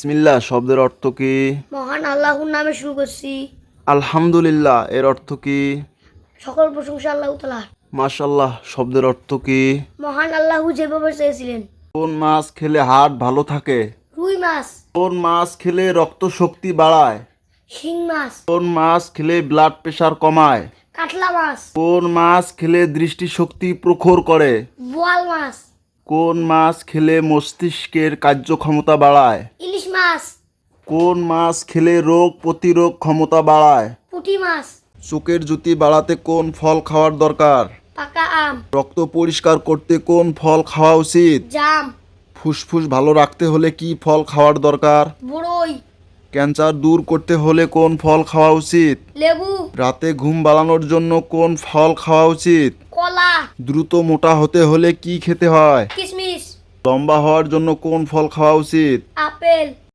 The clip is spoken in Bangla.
বিসমিল্লাহ শব্দের অর্থ কি? মহান আল্লাহর নামে শুরু করছি। আলহামদুলিল্লাহ এর অর্থ কি? সকল প্রশংসা আল্লাহ তাআলার। মাশাআল্লাহ শব্দের অর্থ কি? মহান আল্লাহ যেভাবে চেয়েছিলেন। কোন মাছ খেলে হার্ট ভালো থাকে? রুই মাছ, কোন মাছ খেলে রক্ত শক্তি বাড়ায়? শিং মাছ, কোন মাছ খেলে ব্লাড প্রেশার কমায়? কাতলা মাছ, কোন মাছ খেলে দৃষ্টিশক্তি প্রখর করে? বোয়াল মাছ, কোন মাছ খেলে মস্তিষ্কের কার্যক্ষমতা বাড়ায়? ইলিশ মাছ, কোন মাছ খেলে রোগ প্রতিরোধ ক্ষমতা বাড়ায়? পুঁটি মাছ, চোখের জ্যোতি বাড়াতে কোন ফল খাওয়ার দরকার? পাকা আম, রক্ত পরিষ্কার করতে কোন ফল খাওয়া উচিত? জাম, ফুসফুস ভালো রাখতে হলে কি ফল খাওয়ার দরকার? বড়ই, ক্যান্সার দূর করতে হলে কোন ফল খাওয়া উচিত? লেবু, রাতে ঘুম বাড়ানোর জন্য কোন ফল খাওয়া উচিত? কলা, দ্রুত মোটা হতে হলে কি খেতে হয়? কিশমিশ, লম্বা হওয়ার জন্য কোন ফল খাওয়া উচিত? আপেল,